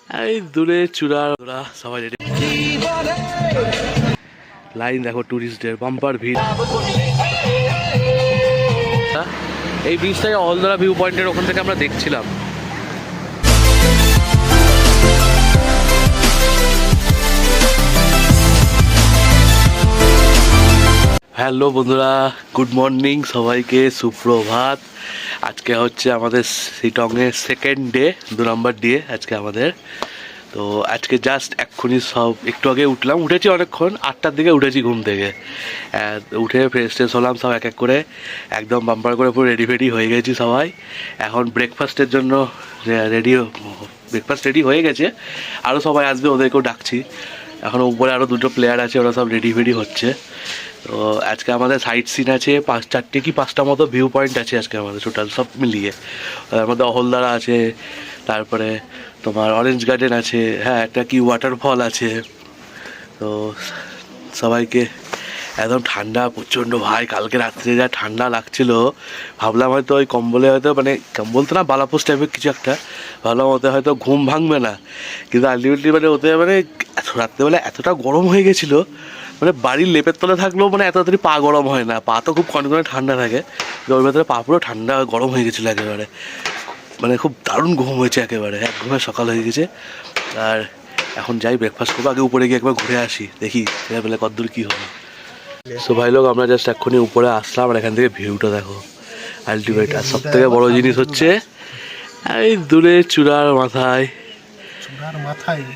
এই দূরে চূড়ার ওরা সবাই রেডি। লাইন দেখো টুরিস্টদের, বাম্পার ভিড়। এই ব্রিজটাকে অলদরা ভিউ পয়েন্টের ওখান থেকে আমরা দেখছিলাম। হ্যালো বন্ধুরা, গুড মর্নিং সবাইকে, সুপ্রভাত। আজকে হচ্ছে আমাদের শিটংয়ের সেকেন্ড ডে, 2 নম্বর ডে আজকে আমাদের। তো আজকে জাস্ট এক্ষুনি সব একটু আগে উঠলাম, উঠেছি অনেকক্ষণ, 8টার দিকে উঠেছি ঘুম থেকে। উঠে ফ্রেশ ট্রেশ হলাম সব এক এক করে, একদম বাম্পার করে পুরো রেডি ফেডি হয়ে গেছি সবাই। এখন ব্রেকফাস্টের জন্য রেডি, ব্রেকফাস্ট রেডি হয়ে গেছে, আরও সবাই আসবে, ওদেরকেও ডাকছি। এখন উপরে আরও 2টো প্লেয়ার আছে, ওরা সব রেডি ফেডি হচ্ছে। তো আজকে আমাদের সাইট সিন আছে 4টে কি 5টা মতো ভিউ পয়েন্ট আছে আজকে আমাদের টোটাল সব মিলিয়ে। তার মধ্যে অহলদারা আছে, তারপরে তোমার অরেঞ্জ গার্ডেন আছে, হ্যাঁ একটা কি ওয়াটারফল আছে। তো সবাইকে একদম ঠান্ডা প্রচণ্ড ভাই, কালকে রাত্রে যা ঠান্ডা লাগছিল, ভাবলাম হয়তো ওই কম্বলে হয়তো মানে কম্বল তো না, বালাপোস টাইপের কিছু একটা, ভাবলাম ওতে হয়তো ঘুম ভাঙবে না, কিন্তু আলটিমেটলি মানে ওতে মানে রাত্রেবেলা এতটা গরম হয়ে গেছিলো, মানে বাড়ির লেপের তলে থাকলেও মানে এত তাড়াতাড়ি পা গরম হয় না, পা তো খুব কনকনে ঠান্ডা থাকে, ওর ভেতরে পা পুরো ঠান্ডা গরম হয়ে গেছিলো একেবারে, মানে খুব দারুণ ঘুম হয়েছে একেবারে, এক ঘুমে সকাল হয়ে গেছে। আর এখন যাই ব্রেকফাস্ট করবো, আগে উপরে গিয়ে একবার ঘুরে আসি, দেখি বেলা কতদূর কী হবে। সো ভাই লোক, আমরা জাস্ট এক্ষুনি উপরে আসলাম, আর এখান থেকে ভিউটা দেখো আলটিমেট। আর সব থেকে বড় জিনিস হচ্ছে এই দূরে চূড়ার মাথায়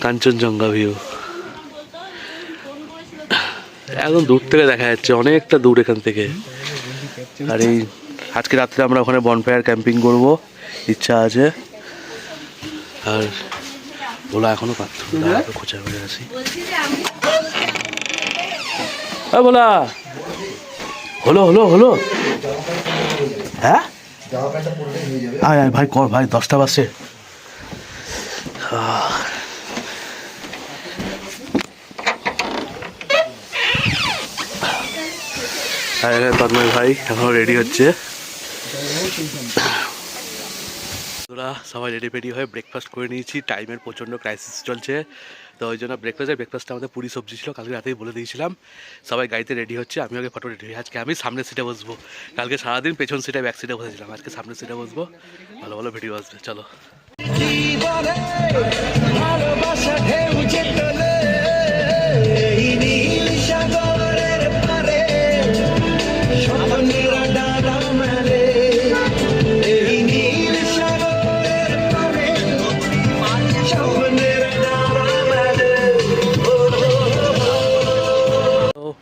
কাঞ্চনজঙ্ঘা ভিউ, একদম দূর থেকে দেখা যাচ্ছে, অনেকটা দূর এখান থেকে। আর এই আজকে রাত্রে আমরা ওখানে বনফায়ার ক্যাম্পিং করবো, ইচ্ছা আছে। আর ওলা এখনো পাচ্ছ খোঁচা করে আসি, বলা হলো হলো হলো, হ্যাঁ আয় আয় ভাই কর ভাই, 10টা বাজছে। তন্ময় ভাই এখন রেডি হচ্ছে, ওরা সবাই রেডি ফেডি হয়ে ব্রেকফাস্ট করে নিয়েছি। টাইমের প্রচণ্ড ক্রাইসিস চলছে, তো ওই জন্য ব্রেকফাস্টটা আমাদের পুরি সবজি ছিল, কালকে রাতেই বলে দিয়েছিলাম। সবাই গাড়িতে রেডি হচ্ছে, আমি আগে ফটো রেডি হই। আজকে আমি সামনের সিটে বসবো, কালকে সারাদিন পেছন সিটে ব্যাক সিটে বসেছিলাম, আজকে সামনের সিটে বসবো, ভালো ভালো ভিডিও আসবে। চলো।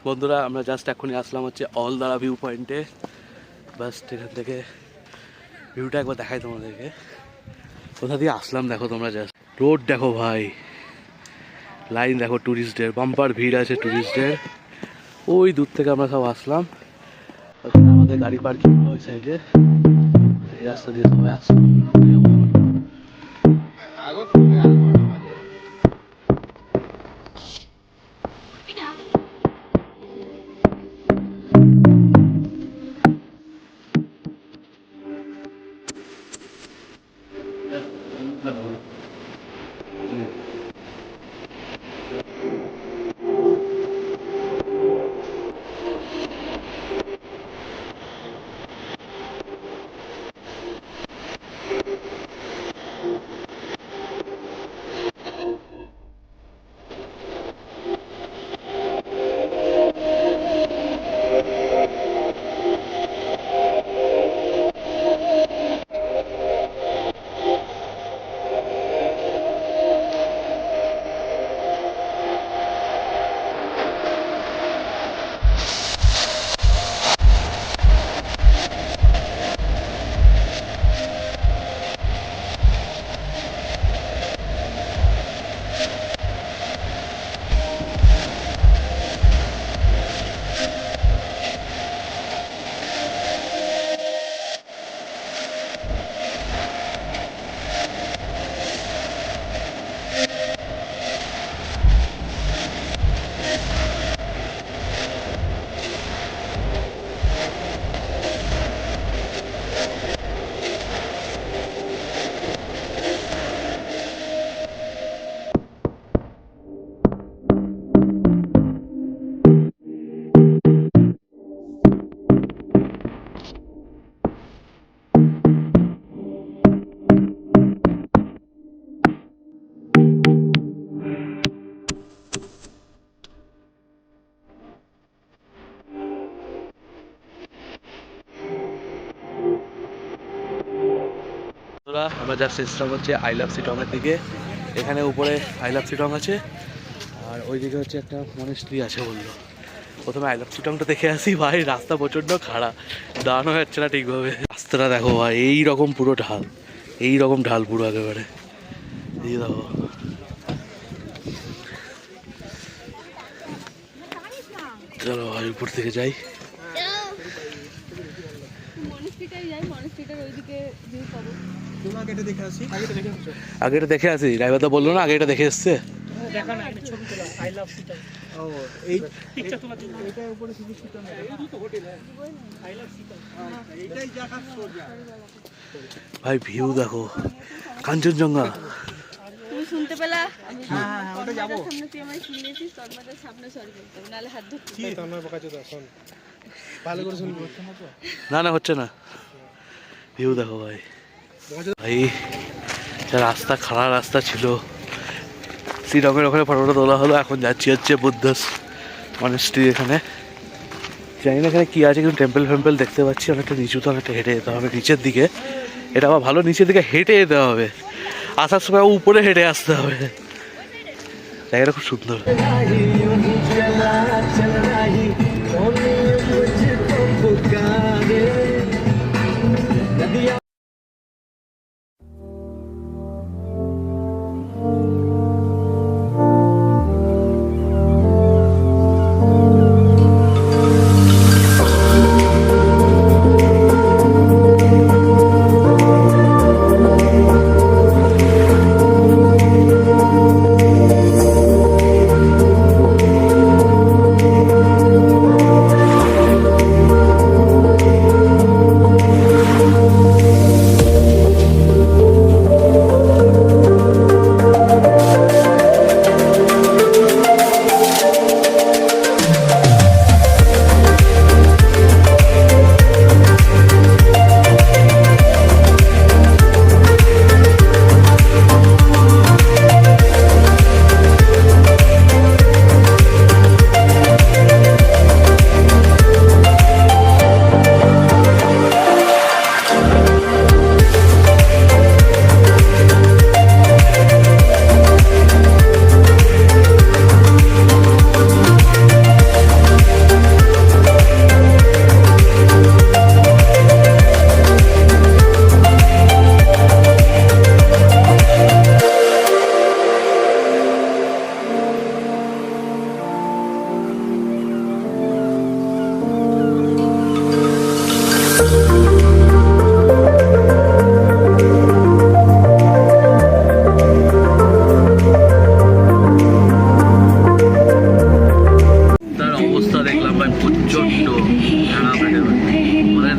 বন্ধুরা, আমরা জাস্ট এখনই আসলাম হচ্ছে অলদারা ভিউ পয়েন্টে, বাস এখান থেকে ভিউটা একবার দেখাই তোমাদেরকে, কোথা দিয়ে আসলাম দেখো তোমরা, জাস্ট রোড দেখো ভাই, লাইন দেখো টুরিস্টদের, বাম্পার ভিড় আছে টুরিস্টদের। ওই দূর থেকে আমরা সব আসলাম, আমাদের গাড়ি পার্কিং ওই সাইডে, এই রাস্তা দিয়ে সবাই আসলাম। আমরা যা সিস্টেম হচ্ছে আই লাভ শিটংয়ের দিকে। এখানে উপরে আই লাভ শিটং আছে, আর ওই দিকে হচ্ছে একটা মনেস্ট্রি আছে বললো। প্রথমে আই লাভ শিটংটা দেখে আসি ভাই, রাস্তা প্রচণ্ড খারাপ, দাঁড়ানো যাচ্ছে না ঠিকভাবে। রাস্তাটা দেখো ভাই, এই রকম পুরো ঢাল, এই রকম ঢাল পুরো একেবারে, এই দেখো। চলো ভাই উপর থেকে যাই। আগে এটা দেখে আসি, ড্রাইভার তো বললো না আগে এটা দেখে এসছে। ভাই ভিউ দেখো, কাঞ্চনজঙ্ঘা। তুমি শুনতে পেলা? ওটা যাবো সামনে, তুই আমায় শুনিয়েছিস তন্ময়ের সামনে সরি বলতে হবে, নালে হাত ধরতে কি তন্ময় বকাচোদা শোন ভালো করে শুনবি। না না হচ্ছে না। ভিউ দেখো ভাই, ভাই রাস্তা খারাপ রাস্তা ছিল। শ্রীরঙের ওখানে ফটোটা তোলা হলো, এখন যাচ্ছি হচ্ছে বুদ্ধস মনেস্ট্রি। এখানে জানি না এখানে কী আছে, কিন্তু টেম্পল ফেম্পল দেখতে পাচ্ছি। অনেকটা নিচু, তো অনেকটা হেঁটে যেতে হবে নিচের দিকে। এটা আবার ভালো, নিচের দিকে হেঁটে যেতে হবে, আসার সময় উপরে হেঁটে আসতে হবে। জায়গাটা খুব সুন্দর।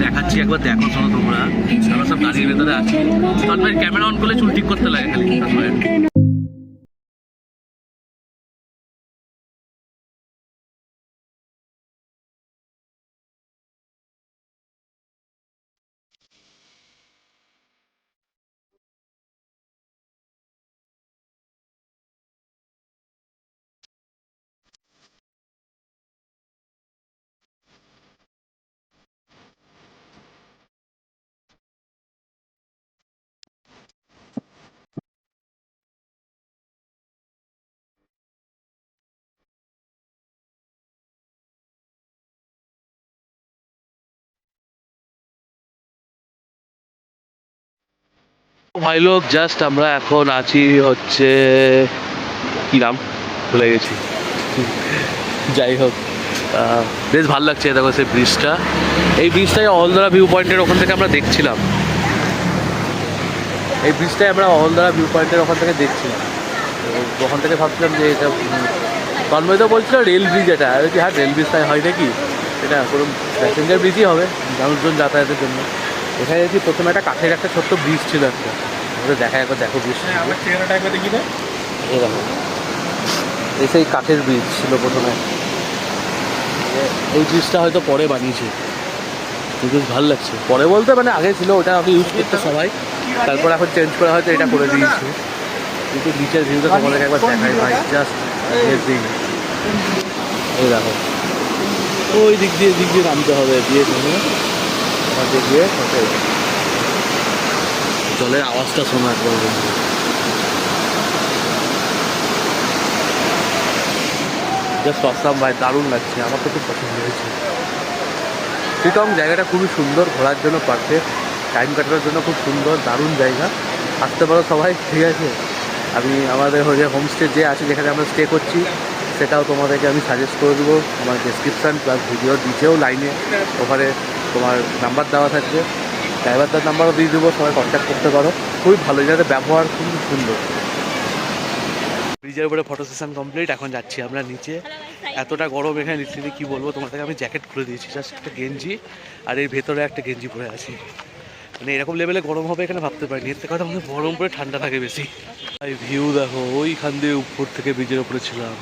দেখাচ্ছি একবার দেখো, শোনো তোমরা। আমরা সব গাড়ির ভেতরে আছি, তারপরে ক্যামেরা অন করলে চুল ঠিক করতে লাগে খালি। ভাই লোক, জাস্ট আমরা এখন আছি হচ্ছে কি নাম ভুলে গেছি, যাই হোক বেশ ভালো লাগছে। দেখো সেই ব্রিজটা, এই ব্রিজটাই অলদরা ভিউ পয়েন্টের ওখান থেকে আমরা দেখছিলাম। এই ব্রিজটাই আমরা অলদরা ভিউ পয়েন্টের ওখান থেকে দেখছিলাম। তো ওখান থেকে ভাবছিলাম যে এটা তন্ময় তো বলছিল রেল ব্রিজ, এটা কি হ্যাঁ রেল ব্রিজ তাই হয় নাকি, এটা কোনো প্যাসেঞ্জার ব্রিজই হবে মানুষজন যাতায়াতের জন্য। এখানে দেখি প্রথমে একটা কাঠের একটা ছোট্ট ব্রিজ ছিল একটা, দেখা একবার দেখো ব্রিজ। এই দেখো, এই সেই কাঠের ব্রিজ ছিল প্রথমে, এই ব্রিজটা হয়তো পরে বানিয়েছে। বেশ ভালো লাগছে, পরে বলতে মানে আগে ছিল, ওটা আগে ইউজ করতো সবাই, তারপর এখন চেঞ্জ করে হয়তো এটা করে দিয়েছে। কিন্তু নিচের ভিউটা তোমাদেরকে একবার দেখাই ভাই, জাস্ট অ্যামেজিং। এই দেখো, ওই দিক দিয়ে নামতে হবে, দিয়ে নেমে আমাদের গিয়ে জলের আওয়াজটা শোনা একবার বন্ধু। জাস্ট অসাম ভাই, দারুণ লাগছে, আমার তো খুব পছন্দ হয়েছে। শিটং জায়গাটা খুবই সুন্দর, ঘোরার জন্য পারফেক্ট, টাইম কাটানোর জন্য খুব সুন্দর, দারুণ জায়গা। আসতে পারো সবাই, ঠিক আছে। আমি আমাদের হচ্ছে হোমস্টে যে আছে, যেখানে আমরা স্টে করছি, সেটাও তোমাদেরকে আমি সাজেস্ট করে দেবো আমার ডেসক্রিপশান প্লাস ভিডিওর নিচেও লাইনে ওখানে তোমার নাম্বার দেওয়া থাকবে, ড্রাইভারটার নাম্বারও দিয়ে দেবো, সবাই কন্ট্যাক্ট করতে পারো। খুবই ভালো, যাদের ব্যবহার খুবই সুন্দর। ব্রিজের উপরে ফটো সেশন কমপ্লিট, এখন যাচ্ছি আমরা নিচে। এতটা গরম এখানে, লিটারালি কী বলবো তোমাদেরকে, আমি জ্যাকেট খুলে দিয়েছি, জাস্ট একটা গেঞ্জি আর এর ভেতরে একটা গেঞ্জি পরে আছি। মানে এরকম লেভেলে গরম হবে এখানে ভাবতে পারিনি। এর থেকে কথা আমাদের গরম পরে ঠান্ডা থাকে বেশি। ভাই ভিউ দেখো, ওইখান দিয়ে উপর থেকে ব্রিজের উপরে ছিলাম।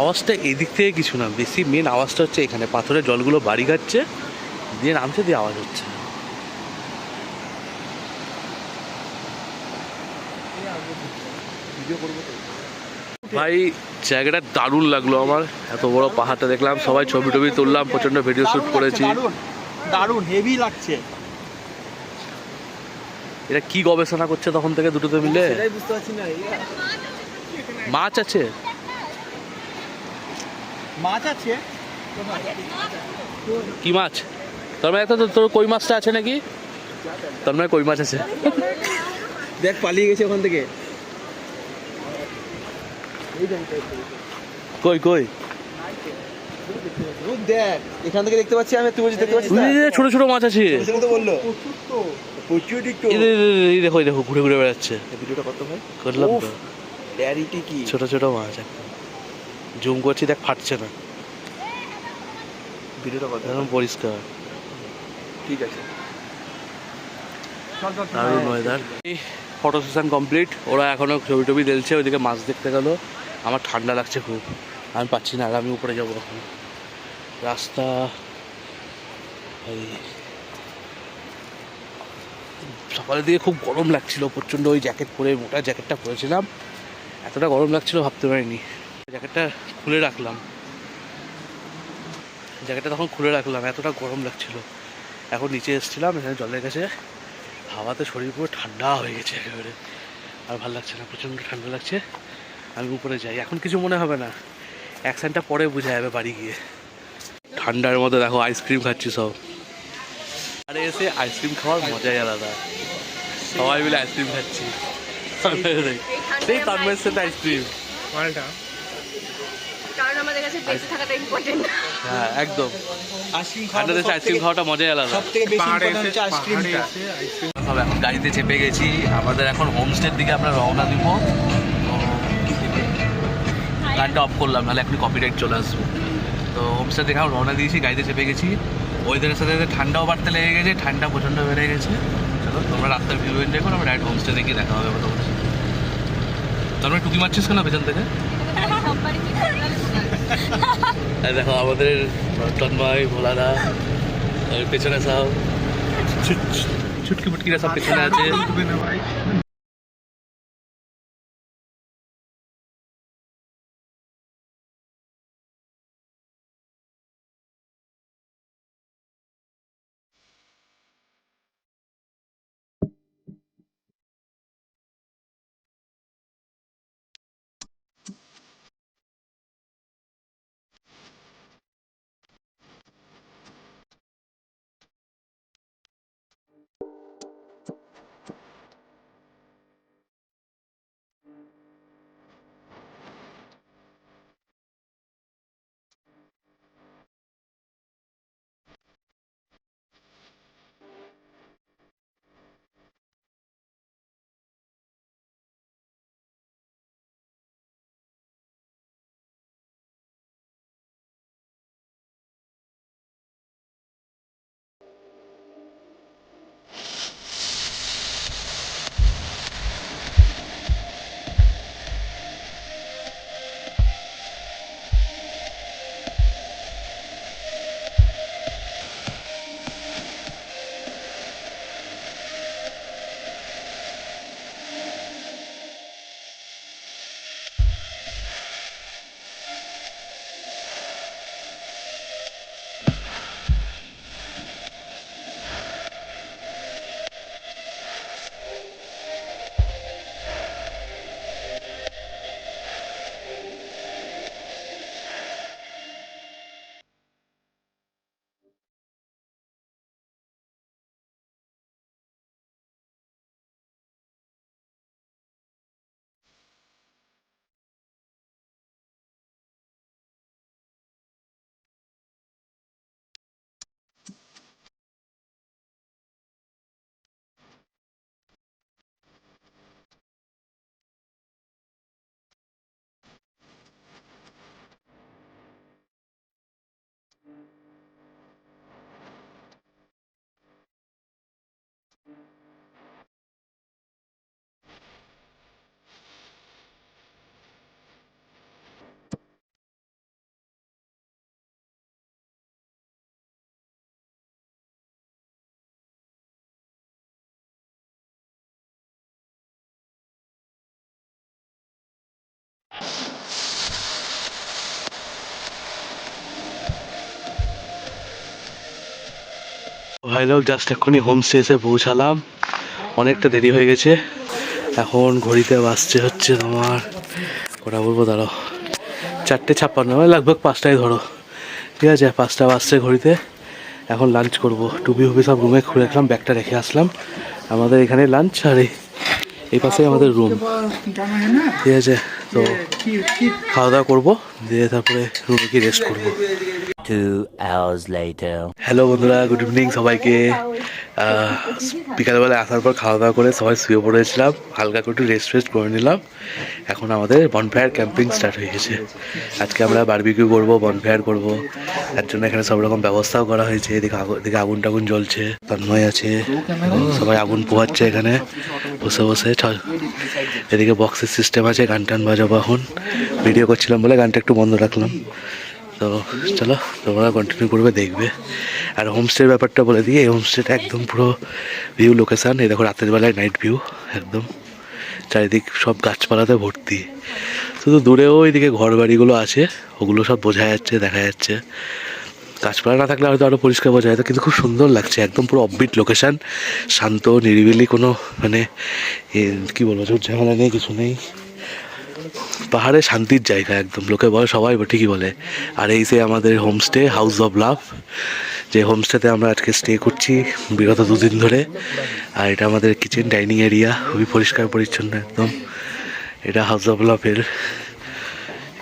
আওয়াজটা এদিক থেকে কিছু না, বেশি মেন আওয়াজটা হচ্ছে এখানে পাথরের জলগুলো বাড়ি খাচ্ছে, দিয়ে নামছে, দিয়ে আওয়াজ হচ্ছে। ভাই জায়গাটা দারুণ লাগলো আমার, এত বড় পাহাড়টা দেখলাম, সবাই ছবি টবি তুললাম, প্রচন্ড ভিডিও শুট করেছি। দারুণ হেভি লাগছে। এটা কি গবেষণা করছে তখন থেকে দুটোতে মিলে? সেটাই বুঝতে পারছি না। মাছ আছে, মাছ আছে, কি মাছ? তার মানে তোর কই মাছটা আছে নাকি? তার মানে কই মাছ আছে। দেখ পালিয়ে গেছে ওখান থেকে। কই কই দেখ এখান থেকে দেখতে পাচ্ছি আমি, তুই দেখতে পাচ্ছিস না? ছোট ছোট মাছ আছে, তো বললো প্রচুর। এই দেখো, এই দেখো ঘুরে ঘুরে বেড়াচ্ছে। ভিডিওটা কত ভাই করলাম তো, ক্ল্যারিটি কি, ছোট ছোট মাছ একদম জুম করছি, দেখ ফাটছে না, ভিডিওটা কত একদম পরিষ্কার। ঠিক আছে। দারুণ ওয়েদার। ফটো সেশন কমপ্লিট, ওরা এখনও ছবি টবি দিলছে, ওইদিকে মাছ দেখতে গেল। আমার ঠান্ডা লাগছে খুব, আমি পাচ্ছি না, আর আমি উপরে যাবো এখন। রাস্তা সকালের দিকে খুব গরম লাগছিল প্রচণ্ড, ওই জ্যাকেট পরে, মোটা জ্যাকেটটা পরেছিলাম, এতটা গরম লাগছিল ভাবতে পারিনি। জ্যাকেটটা খুলে রাখলাম, জ্যাকেটটা তখন খুলে রাখলাম, এতটা গরম লাগছিল। এখন নিচে এসেছিলাম, এখানে জলের কাছে, হাওয়াতে শরীর পুরো ঠান্ডা হয়ে গেছে একেবারে, আর ভালো লাগছে না, প্রচণ্ড ঠান্ডা লাগছে। আমি উপরে যাই, এখন কিছু মনে হবে না, অ্যাকশনটা পরে বোঝা যাবে বাড়ি গিয়ে। ঠান্ডার মধ্যে দেখো আইসক্রিম খাচ্ছি সব, আরে এসে আইসক্রিম খাওয়ার মজাই আলাদা, সবাই মিলে আইসক্রিম খাচ্ছি। সেই তন্ময়ের সাথে আইসক্রিম, কারণ আমাদের কাছে বেঁচে থাকাটা ইম্পর্টেন্ট। হ্যাঁ একদম, আইসক্রিম ঠান্ডা দেশে আইসক্রিম খাওয়াটা মজাই আলাদা। সব থেকে বেশি ইম্পর্টেন্ট হচ্ছে আইসক্রিমটা। সব এখন গাড়িতে চেপে গেছি, আমাদের এখন হোমস্টের দিকে আমরা রওনা দিব। তো গানটা অফ করলাম, নাহলে এখনই কপিরাইট চলে আসবে। তো হোমস্টের দিকে এখন রওনা দিয়েছি, গাড়িতে চেপে গেছি। ওয়েদারের সাথে সাথে ঠান্ডাও বাড়তে লেগে গেছে, ঠান্ডা প্রচণ্ড বেড়ে গেছে। চলো তোমরা রাস্তার ভিউ এনজয় করো, আমরা ডাইরেক্ট হোমস্টে দেখি দেখা হবে তোমাদের সাথে। তোমরা টুকি মারছিস কেন পেছন থেকে? দেখো আমাদের তন্ময়, ভোলাদা, পেছনে সব ছুটকি ফুটকিরা সব পেছনে আছে। ফাইনাল জাস্ট এক্ষুনি হোমস্টে এসে পৌঁছালাম, অনেকটা দেরি হয়ে গেছে। এখন ঘড়িতে বাজছে হচ্ছে তোমার কটা বলবো দাঁড়াও, 4:56, মানে লাগভগ 5টায় ধরো, ঠিক আছে? 5টা বাজছে ঘড়িতে। এখন লাঞ্চ করবো, টুপি ফুপি সব রুমে খুলে রাখলাম, ব্যাগটা রেখে আসলাম। আমাদের এখানে লাঞ্চ, আর এই পাশে আমাদের রুম, ঠিক আছে? তো খাওয়া দাওয়া করবো, দিয়ে তারপরে রুমে গিয়ে রেস্ট করবো। 2 hours later. হ্যালো বন্ধুরা, গুড ইভিনিং সবাইকে। বিকালবেলা আসার পর খাওয়া দাওয়া করে সবাই শুয়ে পড়েছিলাম, হালকা করে একটু রেস্ট করে নিলাম। এখন আমাদের বনফায়ার ক্যাম্পিং স্টার্ট হয়ে গেছে। আজকে আমরা বারবিকিউ করবো, বনফায়ার করবো, তার জন্য এখানে সব রকম ব্যবস্থাও করা হয়েছে। এদিকে আগুন টাগুন জ্বলছে, তন্ময় আছে, সবাই আগুন পোহাচ্ছে এখানে বসে বসে। এদিকে বক্সের সিস্টেম আছে, গান টান বাজাবো। এখন ভিডিও করছিলাম বলে গানটা একটু বন্ধ রাখলাম। তো চলো, তোমরা কন্টিনিউ করবে, দেখবে। আর হোমস্টের ব্যাপারটা বলে দিই, এই হোমস্টেটা একদম পুরো ভিউ লোকেশান। এই দেখো রাতের বেলায় নাইট ভিউ, একদম চারিদিক সব গাছপালাতে ভর্তি। শুধু দূরেও ওইদিকে ঘর বাড়িগুলো আছে, ওগুলো সব বোঝা যাচ্ছে, দেখা যাচ্ছে। গাছপালা না থাকলে হয়তো আরও পরিষ্কার বোঝা যেত, কিন্তু খুব সুন্দর লাগছে। একদম পুরো অফবিট লোকেশান, শান্ত নিরিবিলি, কোনো মানে কী বলবো, ঝামেলা নেই, কিছু নেই। পাহাড়ে শান্তির জায়গা একদম, লোকে বলে, সবাই ঠিকই বলে। আর এই যে আমাদের হোমস্টে, হাউস অফ লাভ, যে হোমস্টেতে আমরা আজকে স্টে করছি বিগত 2 দিন ধরে। আর এটা আমাদের কিচেন ডাইনিং এরিয়া, খুবই পরিষ্কার পরিচ্ছন্ন একদম। এটা হাউস অফ লাভের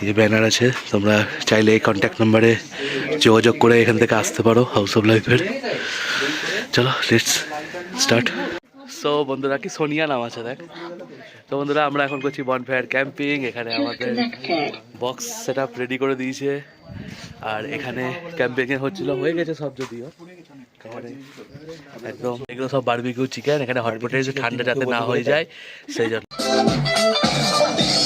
যে ব্যানার আছে, তোমরা চাইলে এই কন্ট্যাক্ট নাম্বারে যোগাযোগ করে এখান থেকে আসতে পারো, হাউস অফ লাইফের। চলো লেটস স্টার্ট। সো বন্ধুরা, কি সোনিয়া নাম আছে দেখ। তো বন্ধুরা, আমরা এখন করছি বনফায়ার ক্যাম্পিং। এখানে আমাদের বক্স সেট আপ রেডি করে দিয়েছে। আর এখানে ক্যাম্পিংয়ে হয়ে গেছে সব, যদিও একদম এগুলো সব বারবিকিউ চিকেন। এখানে হটপটে ঠান্ডা যাতে না হয়ে যায় সেই জন্য।